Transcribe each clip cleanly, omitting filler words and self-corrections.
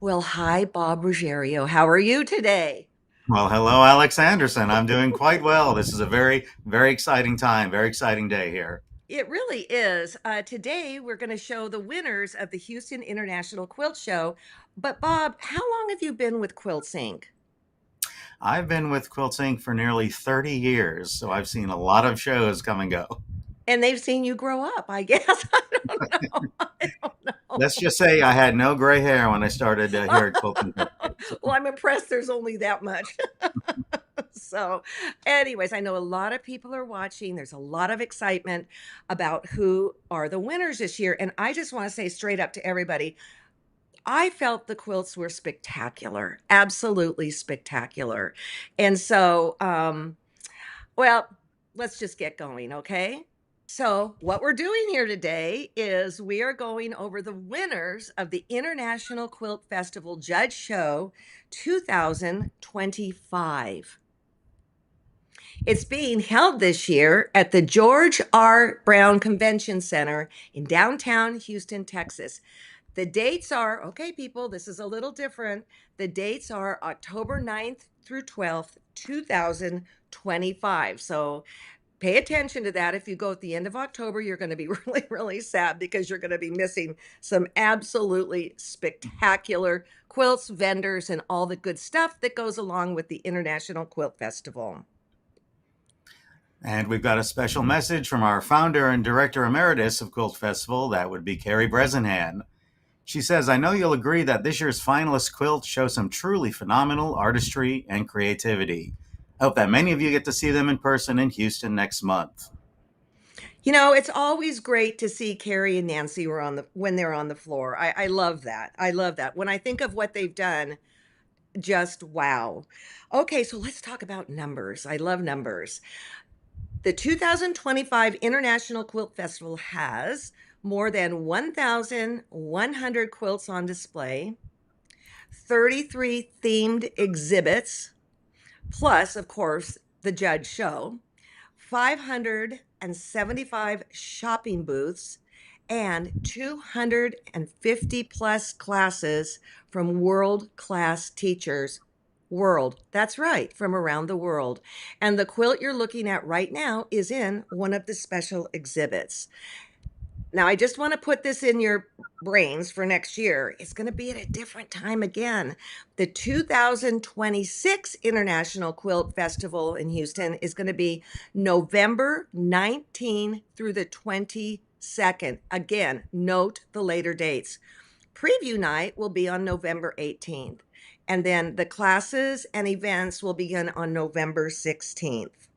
Well, hi, Bob Ruggiero. How are you today? Well, hello, Alex Anderson. I'm doing quite well. This is a very, very exciting time, very exciting day here. It really is. Today, we're going to show the winners of the Houston International Quilt Show. But, Bob, how long have you been with Quilts Inc.? I've been with Quilting for nearly 30 years, so I've seen a lot of shows come and go. And they've seen you grow up, I guess. I don't know. I don't Let's just say I had no gray hair when I started know. here at Quilting Company. So, Well, I'm impressed there's only that much. So, anyways, I know a lot of people are watching. There's a lot of excitement about who are the winners this year. And I just want to say straight up to everybody, I felt the quilts were spectacular, absolutely spectacular. And so, well, let's just get going, okay? So, what we're doing here today is we are going over the winners of the International Quilt Festival Judge Show 2025. It's being held this year at the George R. Brown Convention Center in downtown Houston, Texas. The dates are, okay, people, this is a little different. The dates are October 9th through 12th, 2025. So pay attention to that. If you go at the end of October, you're going to be really, really sad because you're going to be missing some absolutely spectacular quilts, vendors, and all the good stuff that goes along with the International Quilt Festival. and we've got a special message from our founder and director emeritus of Quilt Festival. That would be Carrie Bresenhan. She says, I know you'll agree that this year's finalist quilts show some truly phenomenal artistry and creativity. I hope that many of you get to see them in person in Houston next month. You know, it's always great to see Carrie and Nancy were on the when they're on the floor. I love that. I love that. When I think of what they've done, just wow. Okay, so let's talk about numbers. I love numbers. The 2025 International Quilt Festival has more than 1,100 quilts on display, 33 themed exhibits, plus, of course, the judge show, 575 shopping booths, and 250 plus classes from world class teachers. World, that's right, from around the world. And the quilt you're looking at right now is in one of the special exhibits. Now, I just want to put this in your brains for next year. It's going to be at a different time again. The 2026 International Quilt Festival in Houston is going to be November 19 through the 22nd. Again, note the later dates. Preview night will be on November 18th, and then the classes and events will begin on November 16th.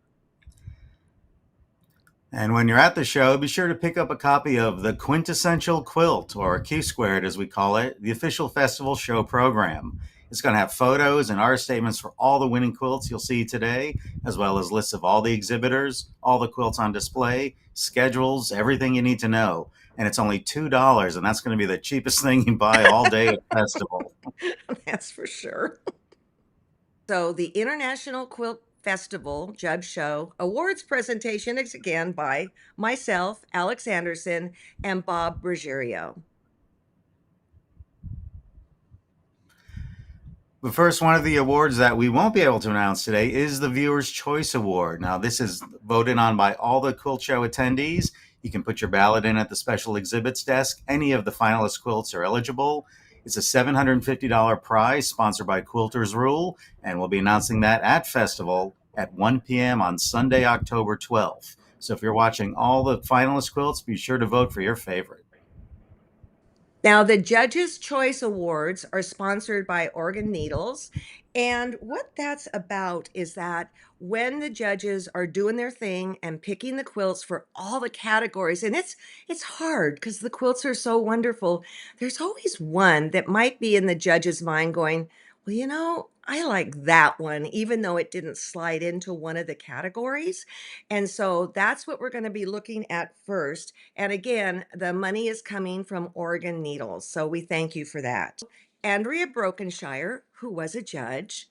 And when you're at the show, be sure to pick up a copy of the Quintessential Quilt, or Q Squared as we call it, the official festival show program. It's going to have photos and art statements for all the winning quilts you'll see today, as well as lists of all the exhibitors, all the quilts on display, schedules, everything you need to know. And it's only $2, and that's going to be the cheapest thing you buy all day at the festival. That's for sure. So the International Quilt Festival Judge Show awards presentation is again by myself, Alex Anderson, and Bob Ruggiero. The first one of the awards that we won't be able to announce today is the Viewer's Choice Award. Now, this is voted on by all the quilt show attendees. You can put your ballot in at the special exhibits desk. Any of the finalist quilts are eligible. It's a $750 prize sponsored by Quilters Rule, and we'll be announcing that at Festival at 1 p.m. on Sunday, October 12th. So if you're watching all the finalist quilts, be sure to vote for your favorite. Now, the Judges' Choice Awards are sponsored by Oregon Needles. And what that's about is that when the judges are doing their thing and picking the quilts for all the categories, and it's hard because the quilts are so wonderful, there's always one that might be in the judge's mind going, well, I like that one, even though it didn't slide into one of the categories. And so that's what we're going to be looking at first. And again, the money is coming from Oregon Needles. So we thank you for that. Andrea Brokenshire, who was a judge,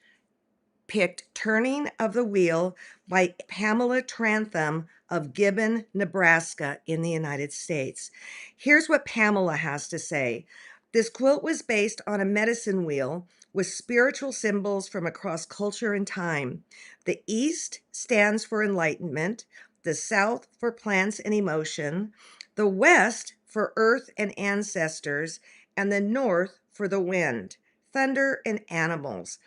picked Turning of the Wheel by Pamela Trantham of Gibbon, Nebraska, in the United States. Here's what Pamela has to say. This quilt was based on a medicine wheel with spiritual symbols from across culture and time. The East stands for enlightenment, the South for plants and emotion, the West for earth and ancestors, and the North for the wind, thunder, and animals.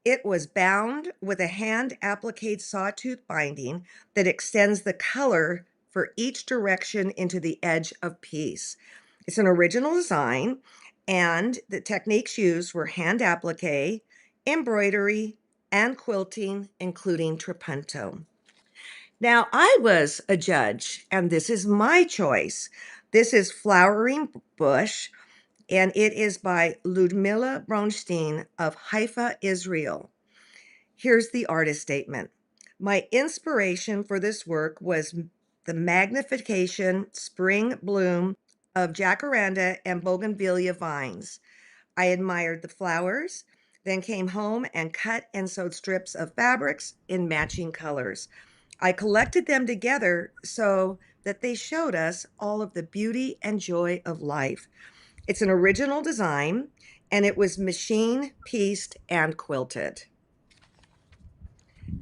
It was bound with a hand appliqué sawtooth binding that extends the color for each direction into the edge of piece. It's an original design, and the techniques used were hand appliqué, embroidery, and quilting, including trapunto. Now, I was a judge, and this is my choice. This is Flowering Bush, and it is by Ludmila Bronstein of Haifa, Israel. Here's the artist statement. My inspiration for this work was the magnification spring bloom of jacaranda and bougainvillea vines. I admired the flowers, then came home and cut and sewed strips of fabrics in matching colors. I collected them together so that they showed us all of the beauty and joy of life. It's an original design, and it was machine pieced and quilted.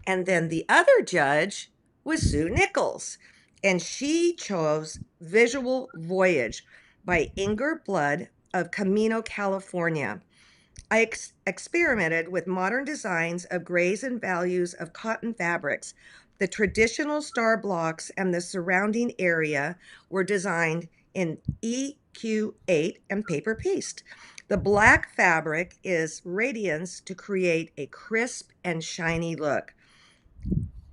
And then the other judge was Sue Nichols, and she chose Visual Voyage by Inger Blood of Camino, California. I experimented with modern designs of grays and values of cotton fabrics. The traditional star blocks and the surrounding area were designed in EQ8 and paper pieced. The black fabric is radiance to create a crisp and shiny look.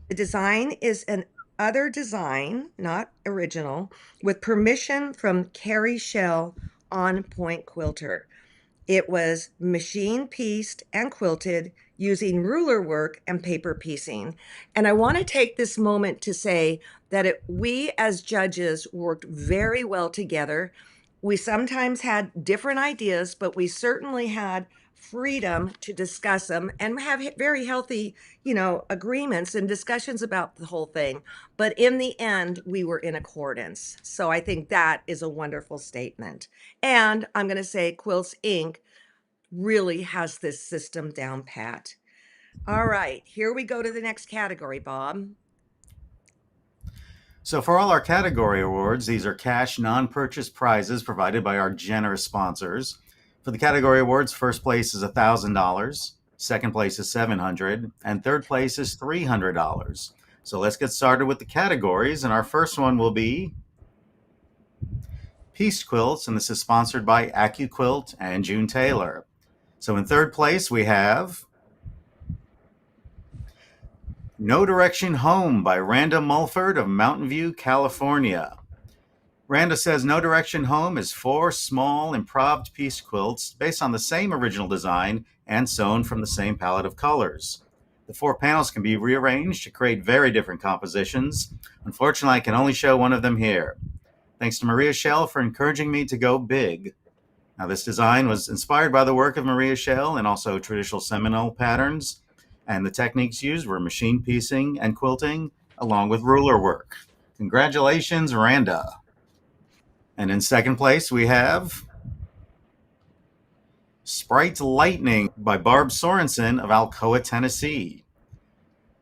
The design is an other design, not original, with permission from Carrie Shell On Point Quilter. It was machine pieced and quilted using ruler work and paper piecing. And I want to take this moment to say that we as judges worked very well together. We sometimes had different ideas, but we certainly had freedom to discuss them and have very healthy, agreements and discussions about the whole thing. But in the end, we were in accordance. So I think that is a wonderful statement. And I'm going to say Quilts Inc. really has this system down pat. All right, here we go to the next category, Bob. So, for all our category awards, these are cash non purchase prizes provided by our generous sponsors. For the category awards, first place is $1,000, second place is $700, and third place is $300. So, let's get started with the categories. And our first one will be Pieced Quilts, and this is sponsored by AccuQuilt and June Taylor. So, in third place, we have No Direction Home by Randa Mulford of Mountain View, California. Randa says No Direction Home is 4 small improved piece quilts based on the same original design and sewn from the same palette of colors. The 4 panels can be rearranged to create very different compositions. Unfortunately, I can only show one of them here. Thanks to Maria Schell for encouraging me to go big. Now, this design was inspired by the work of Maria Schell and also traditional Seminole patterns, and the techniques used were machine piecing and quilting, along with ruler work. Congratulations, Randa. And in second place, we have Sprite Lightning by Barb Sorensen of Alcoa, Tennessee.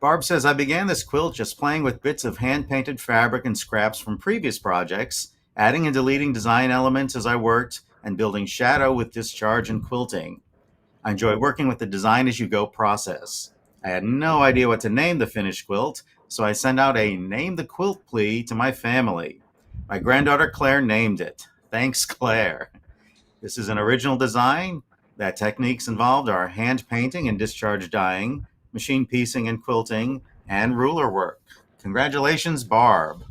Barb says, I began this quilt just playing with bits of hand-painted fabric and scraps from previous projects, adding and deleting design elements as I worked, and building shadow with discharge and quilting. I enjoy working with the design-as-you-go process. I had no idea what to name the finished quilt, so I sent out a Name the Quilt plea to my family. My granddaughter Claire named it. Thanks, Claire. This is an original design. The techniques involved are hand painting and discharge dyeing, machine piecing and quilting, and ruler work. Congratulations, Barb.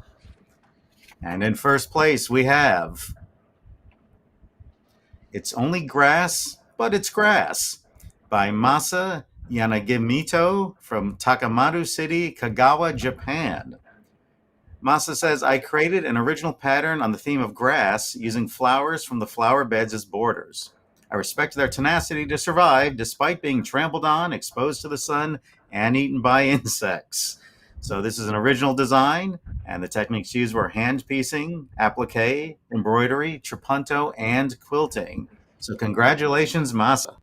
And in first place, we have It's Only Grass, but It's Grass by Masa Yanagimito from Takamaru City, Kagawa, Japan. Masa says, I created an original pattern on the theme of grass using flowers from the flower beds as borders. I respect their tenacity to survive despite being trampled on, exposed to the sun, and eaten by insects. So this is an original design, and the techniques used were hand piecing, applique, embroidery, trapunto, and quilting. So congratulations, Masa.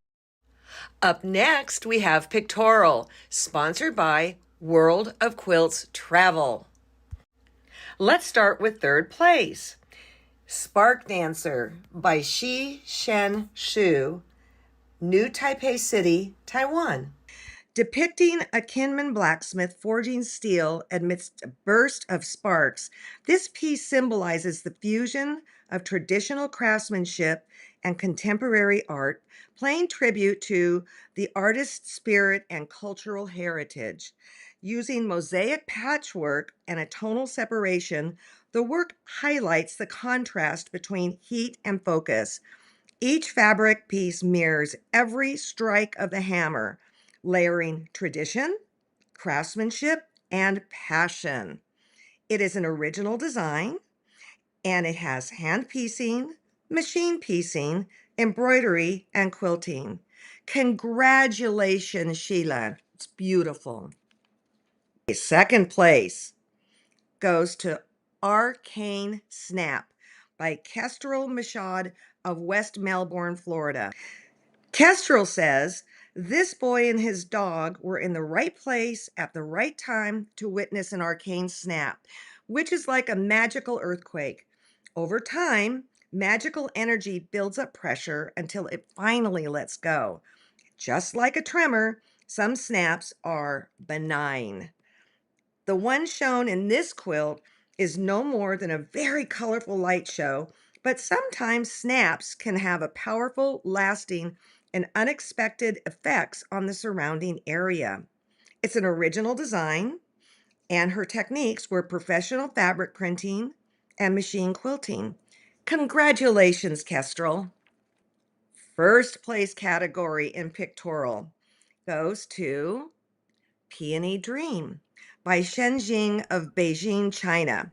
Up next, we have Pictorial, sponsored by World of Quilts Travel. Let's start with third place. Spark Dancer by Shi Shen Shu, New Taipei City, Taiwan. Depicting a Kinman blacksmith forging steel amidst a burst of sparks, this piece symbolizes the fusion of traditional craftsmanship and contemporary art, paying tribute to the artist's spirit and cultural heritage. Using mosaic patchwork and a tonal separation, the work highlights the contrast between heat and focus. Each fabric piece mirrors every strike of the hammer, layering tradition, craftsmanship, and passion. It is an original design and it has hand piecing, machine piecing, embroidery, and quilting. Congratulations, Sheila. It's beautiful. Second place goes to Arcane Snap by Kestrel Mashad of West Melbourne, Florida. Kestrel says, this boy and his dog were in the right place at the right time to witness an arcane snap, which is like a magical earthquake. Over time, magical energy builds up pressure until it finally lets go. Just like a tremor, some snaps are benign. The one shown in this quilt is no more than a very colorful light show, but sometimes snaps can have a powerful, lasting, and unexpected effects on the surrounding area. It's an original design, and her techniques were professional fabric printing and machine quilting. Congratulations, Kestrel. First place category in Pictorial goes to Peony Dream by Shen Jing of Beijing, China.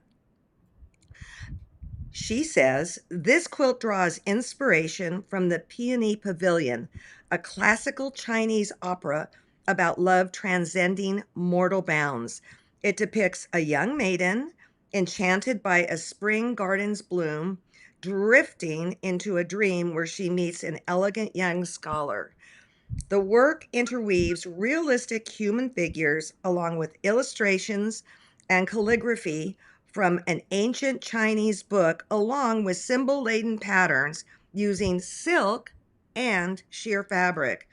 She says this quilt draws inspiration from the Peony Pavilion, a classical Chinese opera about love transcending mortal bounds. It depicts a young maiden enchanted by a spring garden's bloom, drifting into a dream where she meets an elegant young scholar. The work interweaves realistic human figures along with illustrations and calligraphy from an ancient Chinese book, along with symbol laden patterns using silk and sheer fabric.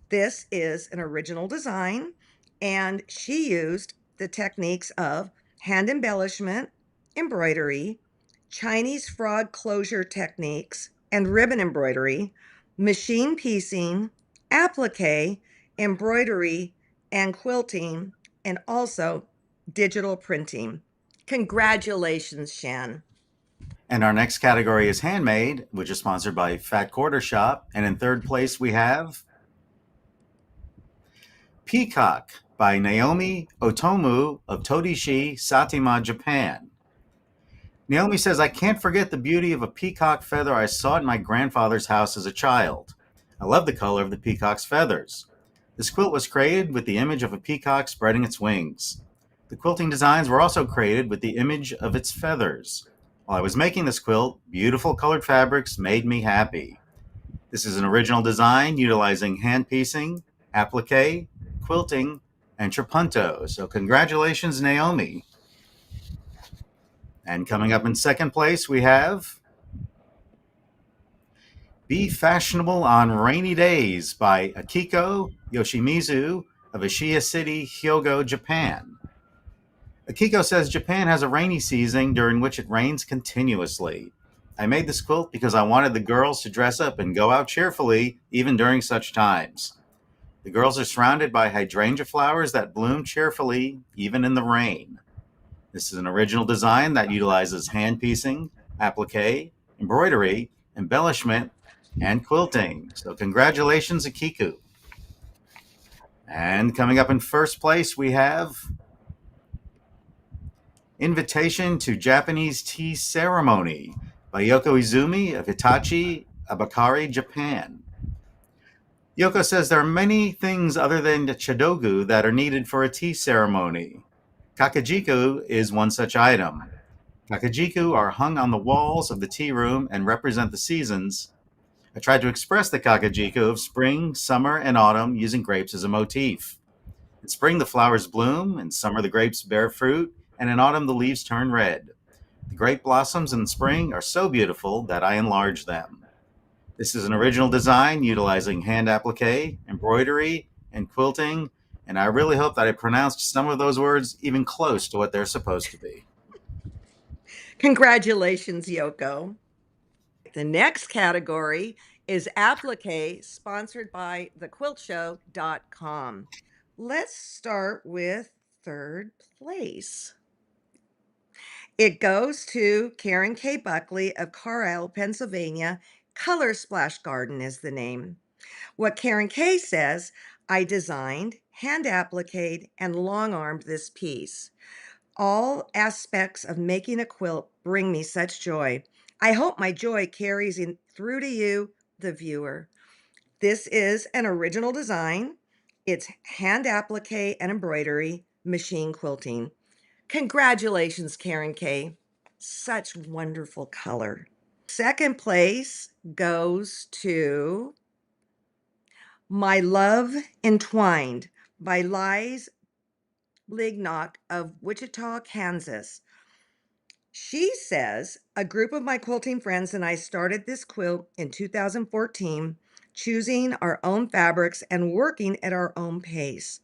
This is an original design, and she used the techniques of hand embellishment, embroidery, Chinese frog closure techniques, and ribbon embroidery, machine piecing, applique, embroidery, and quilting, and also digital printing. Congratulations, Shan. And our next category is Handmade, which is sponsored by Fat Quarter Shop. And in third place, we have Peacock by Naomi Otomu of Todishi, Saitama, Japan. Naomi says, I can't forget the beauty of a peacock feather I saw at my grandfather's house as a child. I love the color of the peacock's feathers. This quilt was created with the image of a peacock spreading its wings. The quilting designs were also created with the image of its feathers. While I was making this quilt, beautiful colored fabrics made me happy. This is an original design utilizing hand piecing, applique, quilting, and trapunto. So congratulations, Naomi. And coming up in second place, we have Be Fashionable on Rainy Days by Akiko Yoshimizu of Ashiya City, Hyogo, Japan. Akiko says Japan has a rainy season during which it rains continuously. I made this quilt because I wanted the girls to dress up and go out cheerfully even during such times. The girls are surrounded by hydrangea flowers that bloom cheerfully even in the rain. This is an original design that utilizes hand piecing, applique, embroidery, embellishment, and quilting. So congratulations, Akiku. And coming up in first place, we have Invitation to Japanese Tea Ceremony by Yoko Izumi of Hitachi, Abakari, Japan. Yoko says there are many things other than the chadogu that are needed for a tea ceremony. Kakajiku is one such item. Kakajiku are hung on the walls of the tea room and represent the seasons. I tried to express the Kakajiku of spring, summer, and autumn using grapes as a motif. In spring, the flowers bloom, in summer, the grapes bear fruit, and in autumn, the leaves turn red. The grape blossoms in spring are so beautiful that I enlarged them. This is an original design utilizing hand applique, embroidery, and quilting, and I really hope that I pronounced some of those words even close to what they're supposed to be. Congratulations, Yoko. The next category is Appliqué, sponsored by thequiltshow.com. Let's start with third place. It goes to Karen K. Buckley of Carlisle, Pennsylvania. Color Splash Garden is the name. What Karen K says, I designed, hand appliqued, and long armed this piece. All aspects of making a quilt bring me such joy. I hope my joy carries in through to you, the viewer. This is an original design. It's hand applique and embroidery, machine quilting. Congratulations, Karen K. Such wonderful color. Second place goes to My Love Entwined by Liz Lignock of Wichita, Kansas. She says, a group of my quilting friends and I started this quilt in 2014, choosing our own fabrics and working at our own pace.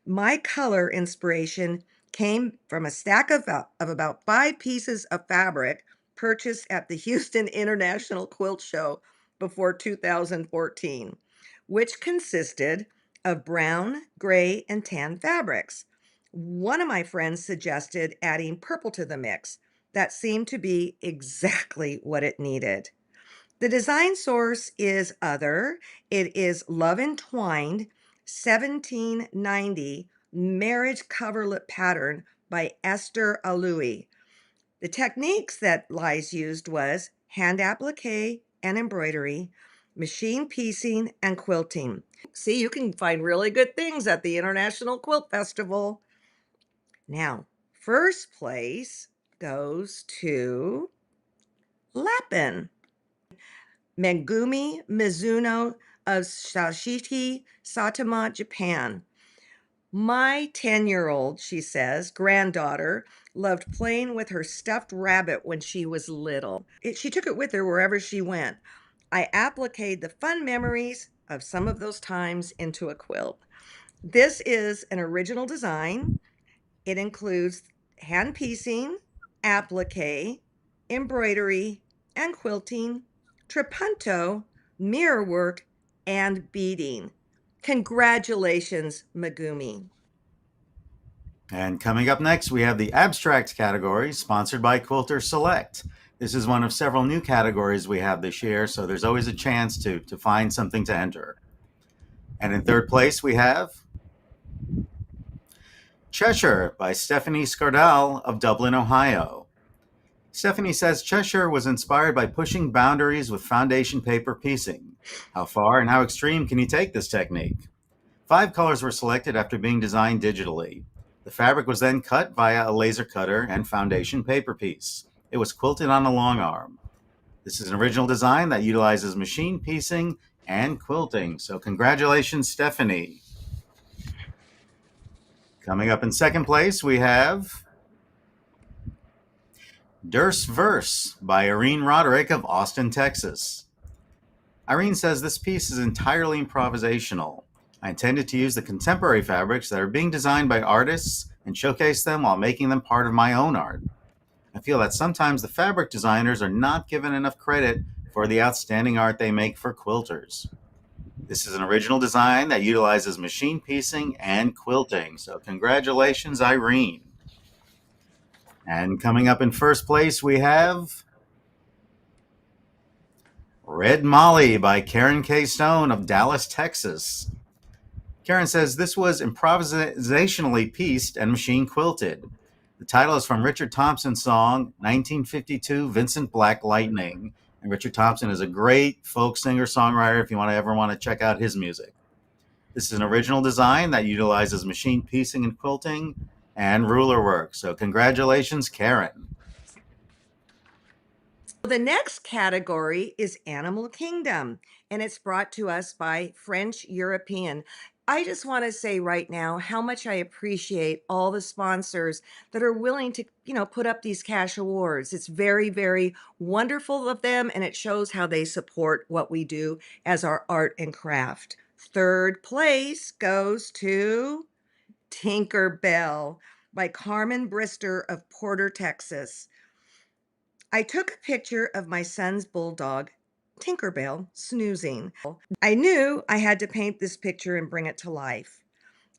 My color inspiration came from a stack of about 5 pieces of fabric purchased at the Houston International Quilt Show before 2014, which consisted of brown, gray, and tan fabrics. One of my friends suggested adding purple to the mix. That seemed to be exactly what it needed. The design source is other. It is Love Entwined 1790 Marriage Coverlet Pattern by Esther Alui. The techniques that Liz used was hand applique and embroidery, machine piecing, and quilting. See, you can find really good things at the International Quilt Festival. Now, first place goes to Lapin. Megumi Mizuno of Shashiki, Saitama, Japan. My 10-year-old, she says, granddaughter loved playing with her stuffed rabbit when she was little. She took it with her wherever she went. I appliqued the fun memories of some of those times into a quilt. This is an original design. It includes hand piecing, applique, embroidery, and quilting, trapunto, mirror work, and beading. Congratulations, Megumi. And coming up next, we have the abstract category, sponsored by Quilter Select. This is one of several new categories we have this year, so there's always a chance to find something to enter. And in third place, we have Cheshire by Stephanie Scardell of Dublin, Ohio. Stephanie says Cheshire was inspired by pushing boundaries with foundation paper piecing. How far and how extreme can you take this technique? 5 colors were selected after being designed digitally. The fabric was then cut via a laser cutter and foundation paper piece. It was quilted on a long arm. This is an original design that utilizes machine piecing and quilting. So congratulations, Stephanie. Coming up in second place, we have Durst Verse by Irene Roderick of Austin, Texas. Irene says this piece is entirely improvisational. I intended to use the contemporary fabrics that are being designed by artists and showcase them while making them part of my own art. I feel that sometimes the fabric designers are not given enough credit for the outstanding art they make for quilters. This is an original design that utilizes machine piecing and quilting. So congratulations, Irene. And coming up in first place, we have Red Molly by Karen K. Stone of Dallas, Texas. Karen says this was improvisationally pieced and machine quilted. The title is from Richard Thompson's song 1952 Vincent Black Lightning. And Richard Thompson is a great folk singer-songwriter if you ever want to check out his music. This is an original design that utilizes machine piecing and quilting. and ruler work. So congratulations, Karen. The next category is Animal Kingdom, and it's brought to us by French European. I just want to say right now how much I appreciate all the sponsors that are willing to, put up these cash awards. It's very, very wonderful of them, and it shows how they support what we do as our art and craft. Third place goes to Tinker Bell by Carmen Brister of Porter, Texas. I took a picture of my son's bulldog, Tinkerbell, snoozing. I knew I had to paint this picture and bring it to life.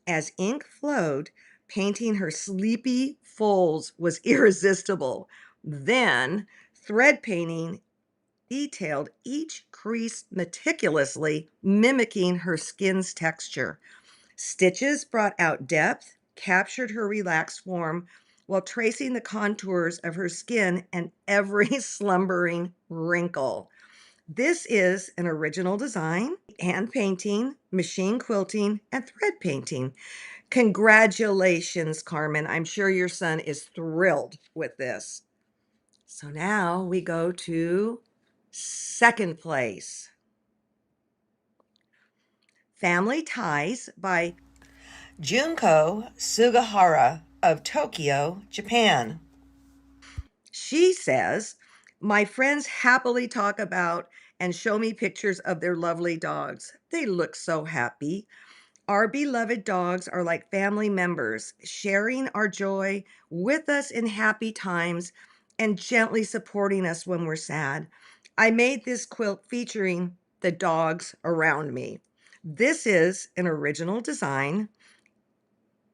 As ink flowed, painting her sleepy folds was irresistible. Then, thread painting detailed each crease meticulously, mimicking her skin's texture. Stitches brought out depth, captured her relaxed form while tracing the contours of her skin and every slumbering wrinkle. This is an original design, hand painting, machine quilting, and thread painting. Congratulations, Carmen. I'm sure your son is thrilled with this. So now we go to second place. Family Ties by Junko Sugahara of Tokyo, Japan. She says, my friends happily talk about and show me pictures of their lovely dogs. They look so happy. Our beloved dogs are like family members, sharing our joy with us in happy times and gently supporting us when we're sad. I made this quilt featuring the dogs around me. This is an original design.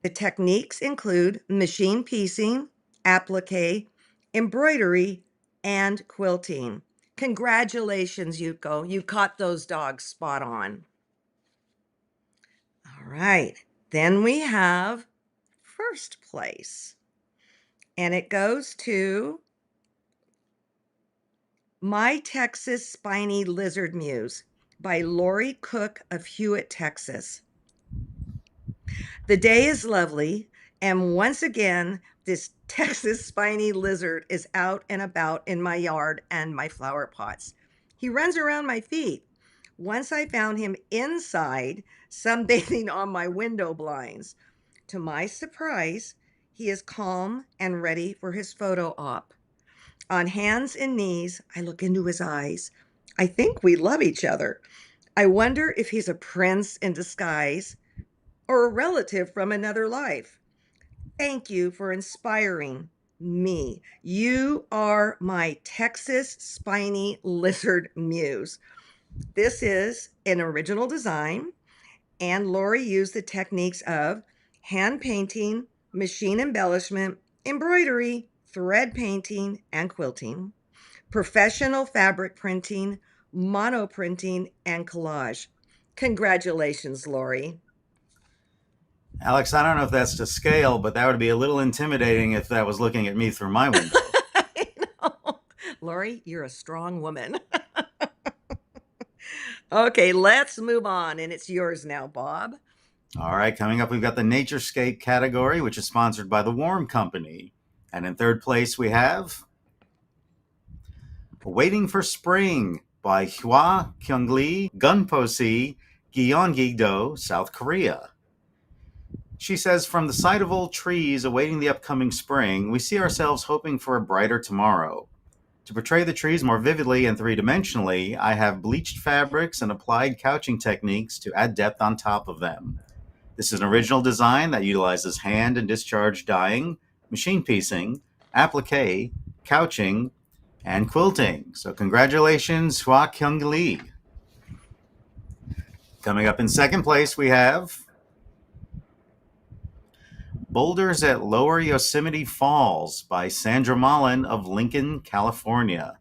The techniques include machine piecing, applique, embroidery, and quilting. Congratulations, Yuko. You caught those dogs spot on. All right. Then we have first place. And it goes to My Texas Spiny Lizard Muse by Lori Cook of Hewitt, Texas. The day is lovely, and once again, this Texas spiny lizard is out and about in my yard and my flower pots. He runs around my feet. Once I found him inside, sunbathing on my window blinds. To my surprise, he is calm and ready for his photo op. On hands and knees, I look into his eyes. I think we love each other. I wonder if he's a prince in disguise or a relative from another life. Thank you for inspiring me. You are my Texas spiny lizard muse. This is an original design, and Lori used the techniques of hand painting, machine embellishment, embroidery, thread painting, and quilting, professional fabric printing, mono printing, and collage. Congratulations, Lori. Alex, I don't know if that's to scale, but that would be a little intimidating if that was looking at me through my window. I know. Lori, you're a strong woman. Okay, let's move on. And it's yours now, Bob. All right, coming up, we've got the Naturescape category, which is sponsored by the Warm Company. And in third place, we have Waiting for Spring by Hwa Kyung Lee, Gunpo-si, Gyeonggi-do, South Korea. She says, from the sight of old trees awaiting the upcoming spring, we see ourselves hoping for a brighter tomorrow. To portray the trees more vividly and three-dimensionally, I have bleached fabrics and applied couching techniques to add depth on top of them. This is an original design that utilizes hand and discharge dyeing, machine piecing, applique, couching, and quilting. So congratulations, Hwa Kyung Lee. Coming up in second place, we have Boulders at Lower Yosemite Falls by Sandra Mullen of Lincoln, California.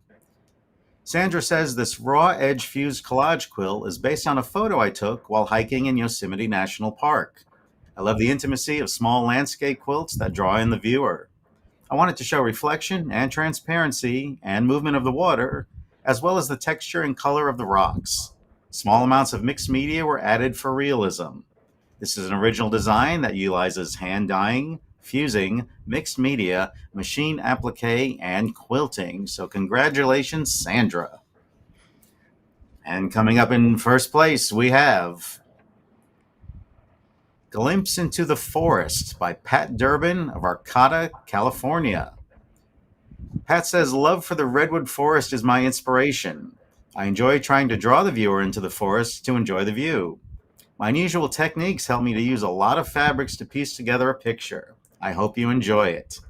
Sandra says this raw edge fused collage quilt is based on a photo I took while hiking in Yosemite National Park. I love the intimacy of small landscape quilts that draw in the viewer. I wanted to show reflection and transparency and movement of the water, as well as the texture and color of the rocks. Small amounts of mixed media were added for realism. This is an original design that utilizes hand dyeing, fusing mixed media, machine applique, and quilting. So, congratulations, Sandra. And coming up in first place, we have Glimpse into the Forest by Pat Durbin of Arcata, California. Pat says, love for the redwood forest is my inspiration. I enjoy trying to draw the viewer into the forest to enjoy the view. My unusual techniques help me to use a lot of fabrics to piece together a picture. I hope you enjoy it.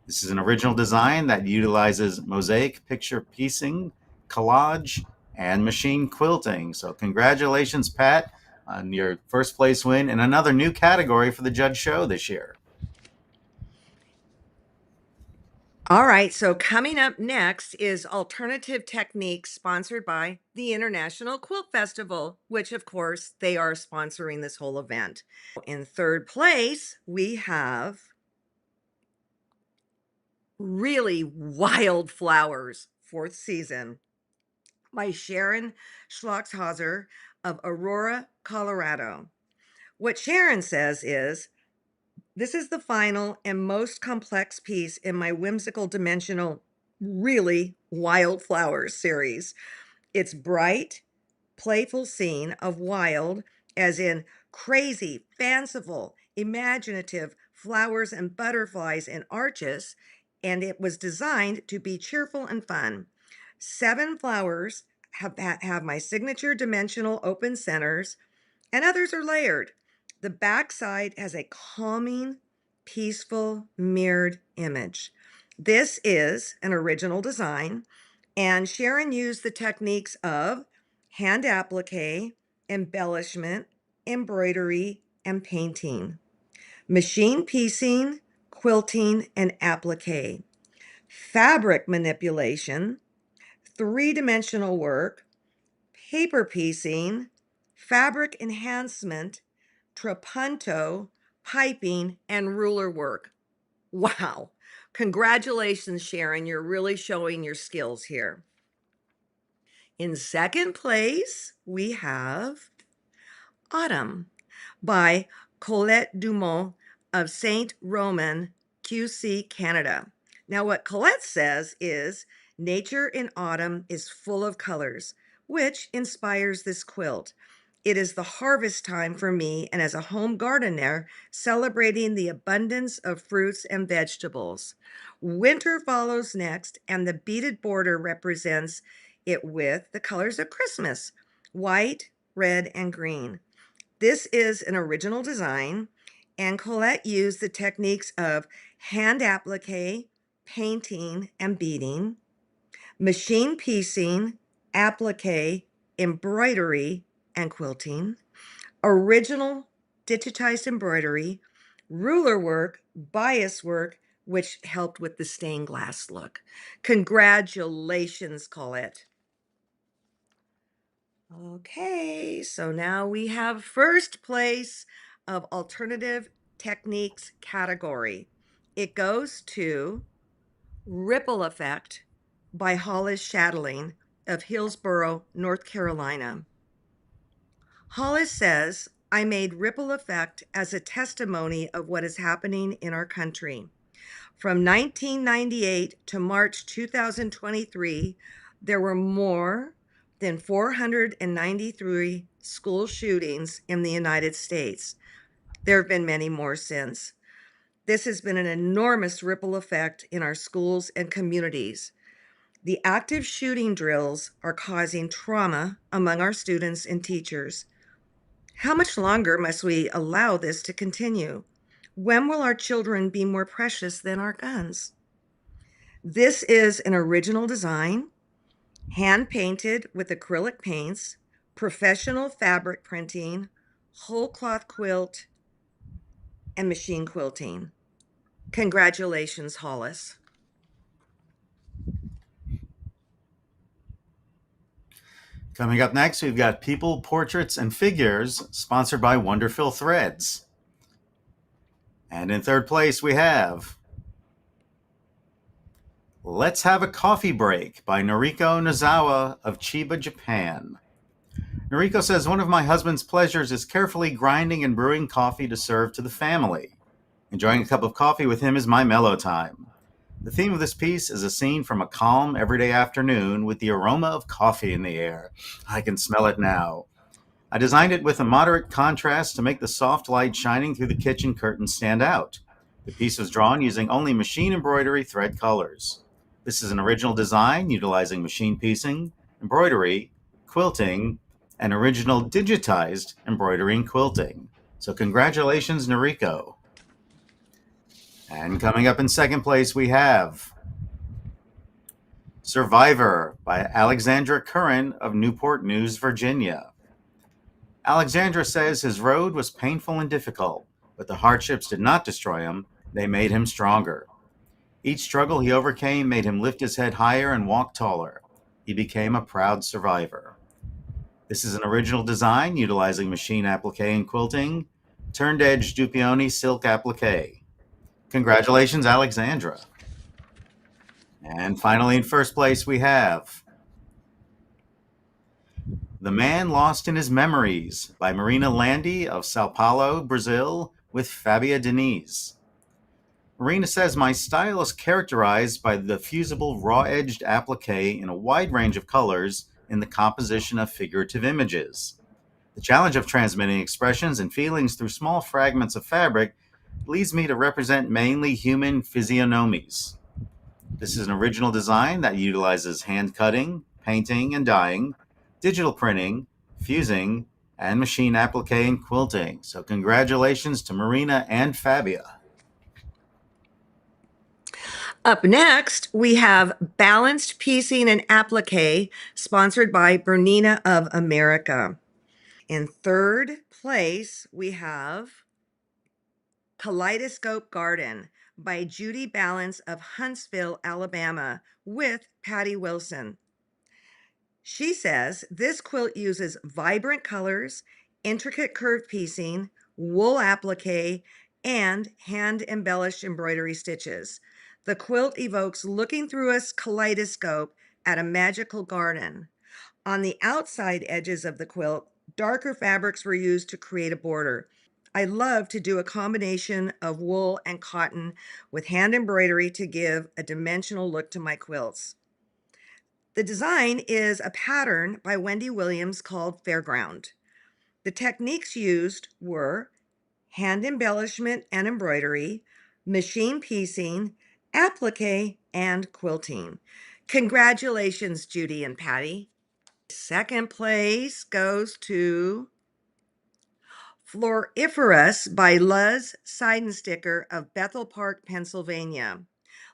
This is an original design that utilizes mosaic picture piecing, collage, and machine quilting. So, congratulations, Pat, on your first place win in another new category for the Judge Show this year. All right, so coming up next is Alternative Techniques, sponsored by the International Quilt Festival, which, of course, they are sponsoring this whole event. In third place, we have Really Wild Flowers, fourth season, by Sharon Schlachthauser of Aurora, Colorado. What Sharon says is, this is the final and most complex piece in my whimsical dimensional Really Wild Flowers series. It's bright, playful scene of wild, as in crazy, fanciful, imaginative flowers and butterflies and arches, and it was designed to be cheerful and fun. 7 flowers have my signature dimensional open centers, and others are layered. The backside has a calming, peaceful, mirrored image. This is an original design, and Sharon used the techniques of hand applique, embellishment, embroidery, and painting, machine piecing, quilting, and applique, fabric manipulation, three-dimensional work, paper piecing, fabric enhancement, trapunto, piping, and ruler work. Wow. Congratulations, Sharon. You're really showing your skills here. In second place, we have Autumn by Colette Dumont of Saint Roman, QC, Canada. Now, what Colette says is, nature in autumn is full of colors, which inspires this quilt. It is the harvest time for me, and as a home gardener, celebrating the abundance of fruits and vegetables. Winter follows next, and the beaded border represents it with the colors of Christmas: white, red, and green. This is an original design, and Colette used the techniques of hand applique, painting, and beading, machine piecing, applique, embroidery, and quilting, original digitized embroidery, ruler work, bias work, which helped with the stained glass look. Congratulations, Colette. Okay, so now we have first place of Alternative Techniques category. It goes to Ripple Effect by Hollis Shadling of Hillsborough, North Carolina. Hollis says, I made Ripple Effect as a testimony of what is happening in our country. From 1998 to March 2023, there were more than 493 school shootings in the United States. There have been many more since. This has been an enormous ripple effect in our schools and communities. The active shooting drills are causing trauma among our students and teachers. How much longer must we allow this to continue? When will our children be more precious than our guns? This is an original design, hand painted with acrylic paints, professional fabric printing, whole cloth quilt, and machine quilting. Congratulations, Hollis. Coming up next, we've got People, Portraits, and Figures, sponsored by Wonderful Threads. And in third place, we have Let's Have a Coffee Break by Noriko Nozawa of Chiba, Japan. Noriko says, one of my husband's pleasures is carefully grinding and brewing coffee to serve to the family. Enjoying a cup of coffee with him is my mellow time. The theme of this piece is a scene from a calm, everyday afternoon with the aroma of coffee in the air. I can smell it now. I designed it with a moderate contrast to make the soft light shining through the kitchen curtains stand out. The piece was drawn using only machine embroidery thread colors. This is an original design utilizing machine piecing, embroidery, quilting, and original digitized embroidery and quilting. So, congratulations, Noriko. And coming up in second place, we have Survivor by Alexandra Curran of Newport News, Virginia. Alexandra says his road was painful and difficult, but the hardships did not destroy him, they made him stronger. Each struggle he overcame made him lift his head higher and walk taller. He became a proud survivor. This is an original design utilizing machine appliqué and quilting, turned edge Dupioni silk appliqué. Congratulations, Alexandra. And finally, in first place, we have The Man Lost in His Memories by Marina Landi of Sao Paulo, Brazil, with Fabia Diniz. Marina says, my style is characterized by the fusible raw-edged applique in a wide range of colors in the composition of figurative images. The challenge of transmitting expressions and feelings through small fragments of fabric leads me to represent mainly human physiognomies. This is an original design that utilizes hand cutting, painting, and dyeing, digital printing, fusing, and machine applique and quilting. So congratulations to Marina and Fabia. Up next, we have Balanced Piecing and Appliqué, sponsored by Bernina of America. In third place, we have Kaleidoscope Garden by Judy Balance of Huntsville, Alabama, with Patty Wilson. She says this quilt uses vibrant colors, intricate curved piecing, wool applique, and hand embellished embroidery stitches. The quilt evokes looking through a kaleidoscope at a magical garden. On the outside edges of the quilt, darker fabrics were used to create a border. I love to do a combination of wool and cotton with hand embroidery to give a dimensional look to my quilts. The design is a pattern by Wendy Williams called Fairground. The techniques used were hand embellishment and embroidery, machine piecing, applique, and quilting. Congratulations, Judy and Patty. Second place goes to Floriferous by Luz Seidensticker of Bethel Park, Pennsylvania.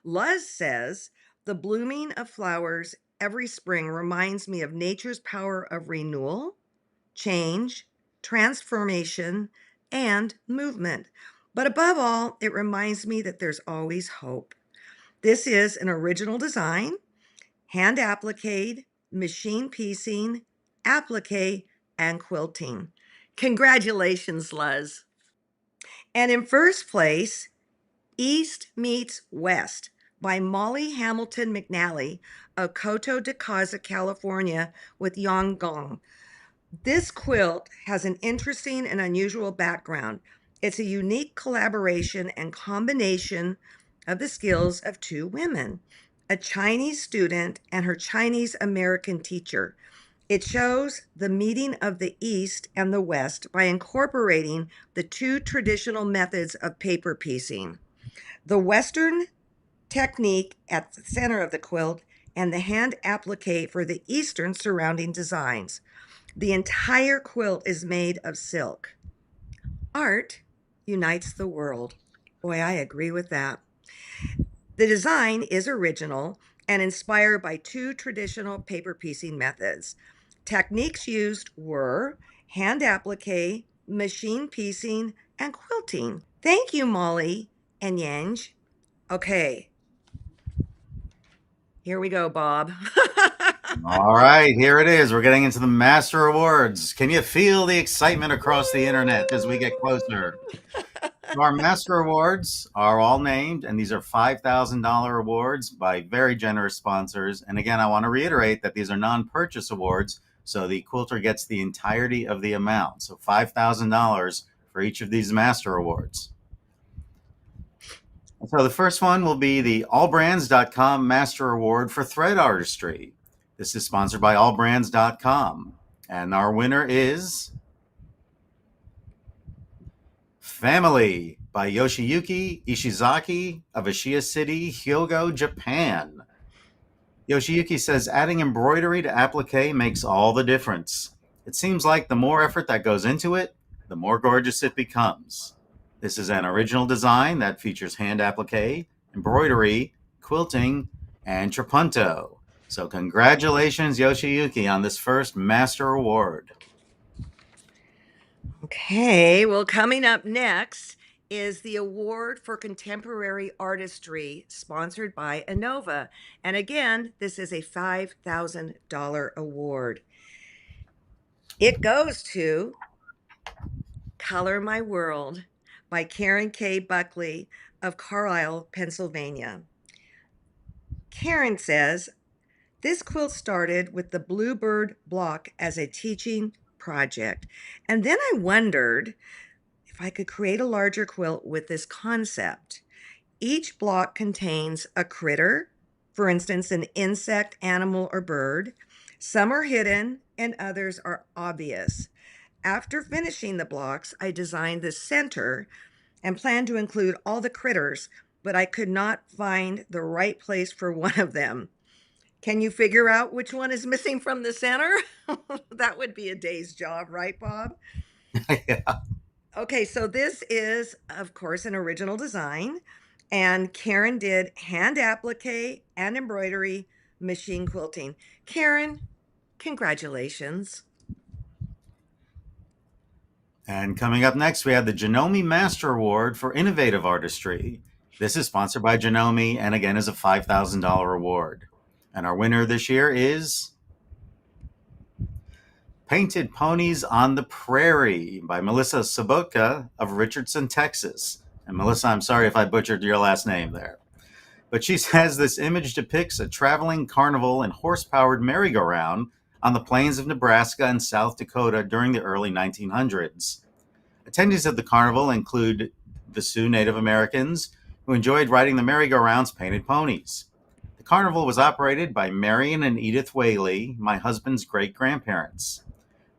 Luz says, the blooming of flowers every spring reminds me of nature's power of renewal, change, transformation, and movement. But above all, it reminds me that there's always hope. This is an original design, hand appliqued, machine piecing, applique, and quilting. Congratulations, Luz. And in first place, East Meets West by Molly Hamilton McNally of Coto de Caza, California, with Yangon. This quilt has an interesting and unusual background. It's a unique collaboration and combination of the skills of two women, a Chinese student and her Chinese American teacher. It shows the meeting of the East and the West by incorporating the two traditional methods of paper piecing. The Western technique at the center of the quilt and the hand applique for the Eastern surrounding designs. The entire quilt is made of silk. Art unites the world. Boy, I agree with that. The design is original and inspired by two traditional paper piecing methods. Techniques used were hand applique, machine piecing, and quilting. Thank you, Molly and Yang. Okay, here we go, Bob. All right, here it is. We're getting into the Master Awards. Can you feel the excitement across the internet as we get closer? So our Master Awards are all named, and these are $5,000 awards by very generous sponsors. And again, I want to reiterate that these are non-purchase awards, so the quilter gets the entirety of the amount. So $5,000 for each of these Master Awards. So the first one will be the allbrands.com Master Award for Thread Artistry. This is sponsored by allbrands.com. And our winner is Family by Yoshiyuki Ishizaki of Ashiya City, Hyogo, Japan. Yoshiyuki says adding embroidery to applique makes all the difference. It seems like the more effort that goes into it, the more gorgeous it becomes. This is an original design that features hand applique, embroidery, quilting, and trapunto. So congratulations, Yoshiyuki, on this first Master Award. Okay, well, coming up next is the Award for Contemporary Artistry, sponsored by Inova. And again, this is a $5,000 award. It goes to Color My World by Karen K. Buckley of Carlisle, Pennsylvania. Karen says, this quilt started with the Bluebird block as a teaching project. And then I wondered if I could create a larger quilt with this concept. Each block contains a critter, for instance, an insect, animal, or bird. Some are hidden and others are obvious. After finishing the blocks, I designed the center and planned to include all the critters, but I could not find the right place for one of them. Can you figure out which one is missing from the center? That would be a day's job, right, Bob? Yeah. Okay, so this is, of course, an original design. And Karen did hand applique and embroidery, machine quilting. Karen, congratulations. And coming up next, we have the Janome Master Award for Innovative Artistry. This is sponsored by Janome and again is a $5,000 award. And our winner this year is Painted Ponies on the Prairie by Melissa Sobotka of Richardson, Texas. And Melissa, I'm sorry if I butchered your last name there. But she says this image depicts a traveling carnival and horse-powered merry-go-round on the plains of Nebraska and South Dakota during the early 1900s. Attendees of the carnival include the Sioux Native Americans, who enjoyed riding the merry-go-round's painted ponies. The carnival was operated by Marion and Edith Whaley, my husband's great-grandparents.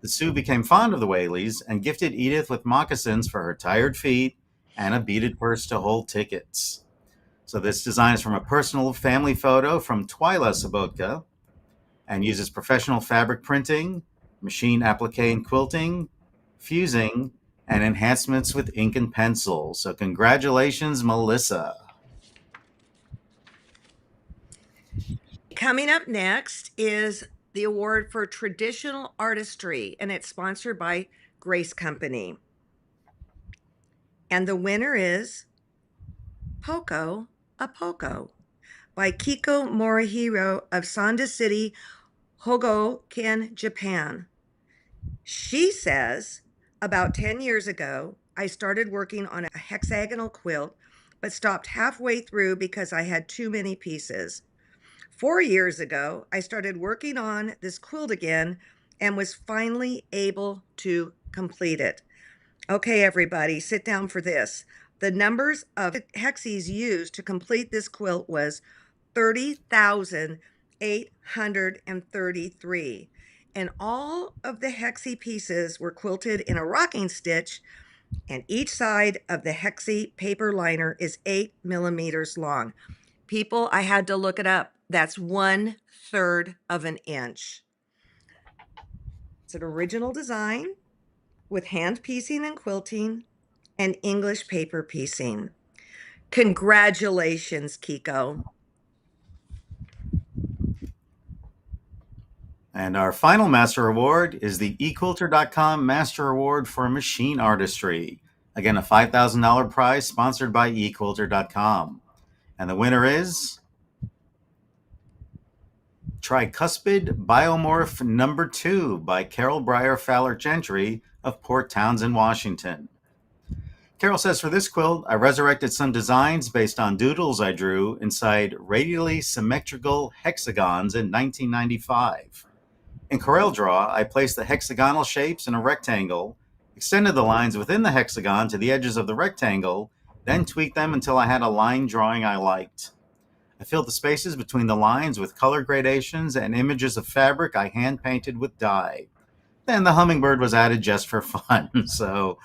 The Sioux became fond of the Whaleys and gifted Edith with moccasins for her tired feet and a beaded purse to hold tickets. So this design is from a personal family photo from Twyla Sobotka and uses professional fabric printing, machine applique and quilting, fusing, and enhancements with ink and pencil. So congratulations, Melissa. Coming up next is the award for traditional artistry, and it's sponsored by Grace Company. And the winner is Poco a Poco by Kiko Morihiro of Sanda City, Hogoken, Japan. She says, about 10 years ago, I started working on a hexagonal quilt, but stopped halfway through because I had too many pieces. 4 years ago, I started working on this quilt again and was finally able to complete it. Okay, everybody, sit down for this. The numbers of hexes used to complete this quilt was 30,833. And all of the hexie pieces were quilted in a rocking stitch, and each side of the hexie paper liner is 8 millimeters long. People, I had to look it up. That's 1/3 of an inch. It's an original design with hand piecing and quilting and English paper piecing. Congratulations, Kiko. And our final Master Award is the eQuilter.com Master Award for Machine Artistry. Again, a $5,000 prize sponsored by eQuilter.com. And the winner is Tricuspid Biomorph Number 2 by Carol Breyer Fowler Gentry of Port Townsend, Washington. Carol says, for this quilt, I resurrected some designs based on doodles I drew inside radially symmetrical hexagons in 1995. In CorelDRAW, I placed the hexagonal shapes in a rectangle, extended the lines within the hexagon to the edges of the rectangle, then tweaked them until I had a line drawing I liked. I filled the spaces between the lines with color gradations and images of fabric I hand painted with dye. Then the hummingbird was added just for fun. So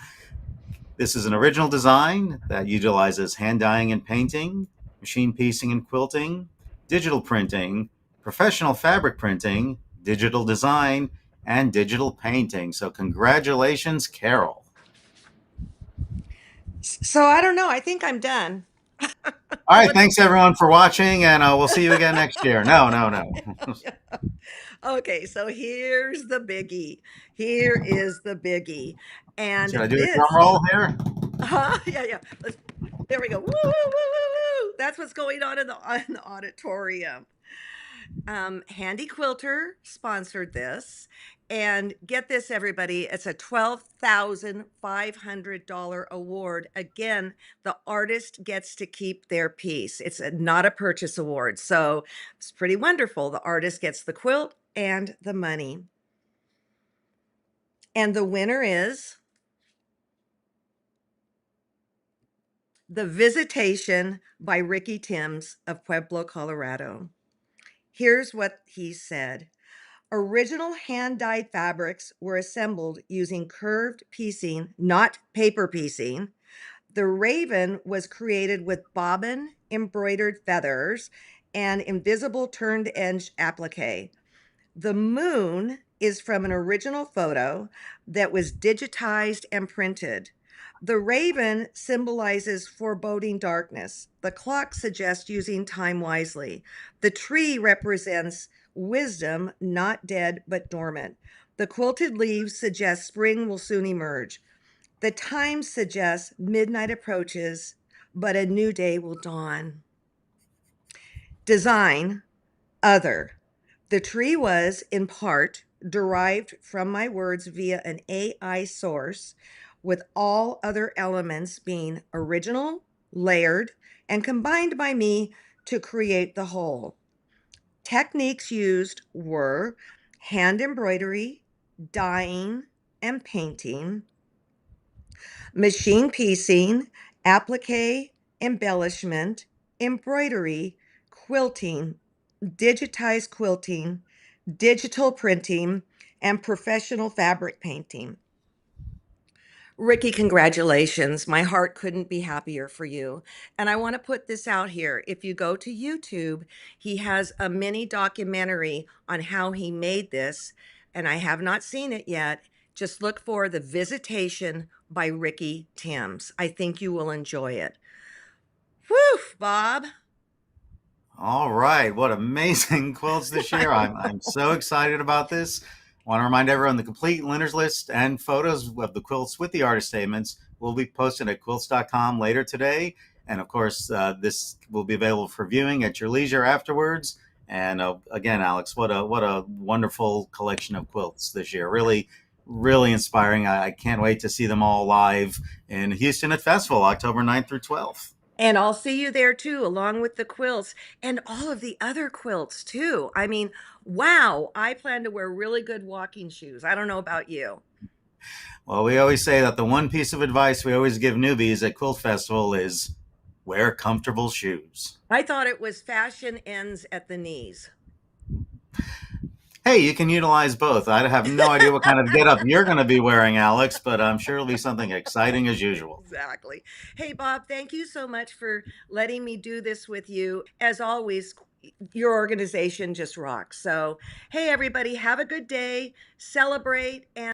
this is an original design that utilizes hand dyeing and painting, machine piecing and quilting, digital printing, professional fabric printing, digital design, and digital painting. So congratulations, Carol. So I don't know. I think I'm done. All right, What? thanks everyone for watching, and we'll see you again next year. No, no, no. Okay, so here's the biggie. Here is the biggie. And Should I do a drum this, roll here? yeah, yeah. There we go. Woo, woo, woo, woo, woo. That's what's going on in the auditorium. Handy Quilter sponsored this. And get this, everybody, it's a $12,500 award. Again, the artist gets to keep their piece. It's not a purchase award. So it's pretty wonderful. The artist gets the quilt and the money. And the winner is The Visitation by Ricky Timms of Pueblo, Colorado. Here's what he said. Original hand-dyed fabrics were assembled using curved piecing, not paper piecing. The raven was created with bobbin embroidered feathers and invisible turned edge applique. The moon is from an original photo that was digitized and printed. The raven symbolizes foreboding darkness. The clock suggests using time wisely. The tree represents wisdom, not dead but dormant. The quilted leaves suggest spring will soon emerge. The time suggests midnight approaches, but a new day will dawn. Design, other. The tree was, in part, derived from my words via an AI source, with all other elements being original, layered, and combined by me to create the whole. Techniques used were hand embroidery, dyeing, and painting, machine piecing, applique, embellishment, embroidery, quilting, digitized quilting, digital printing, and professional fabric painting. Ricky, congratulations. My heart couldn't be happier for you. And I want to put this out here. If you go to YouTube, he has a mini documentary on how he made this, and I have not seen it yet. Just look for The Visitation by Ricky Timms. I think you will enjoy it. Whew, Bob. All right, what amazing quilts this year. I'm so excited about this. I want to remind everyone the complete winners list and photos of the quilts with the artist statements will be posted at quilts.com later today. And of course, this will be available for viewing at your leisure afterwards. And again, Alex, what a wonderful collection of quilts this year. Really, really inspiring. I can't wait to see them all live in Houston at Festival, October 9th through 12th. And I'll see you there too, along with the quilts and all of the other quilts too. I mean, wow, I plan to wear really good walking shoes. I don't know about you. Well, we always say that the one piece of advice we always give newbies at Quilt Festival is wear comfortable shoes. I thought it was fashion ends at the knees. Hey, you can utilize both. I have no idea what kind of getup you're going to be wearing, Alex, but I'm sure it'll be something exciting as usual. Exactly. Hey, Bob, thank you so much for letting me do this with you. As always, your organization just rocks. So, hey, everybody, have a good day, celebrate, and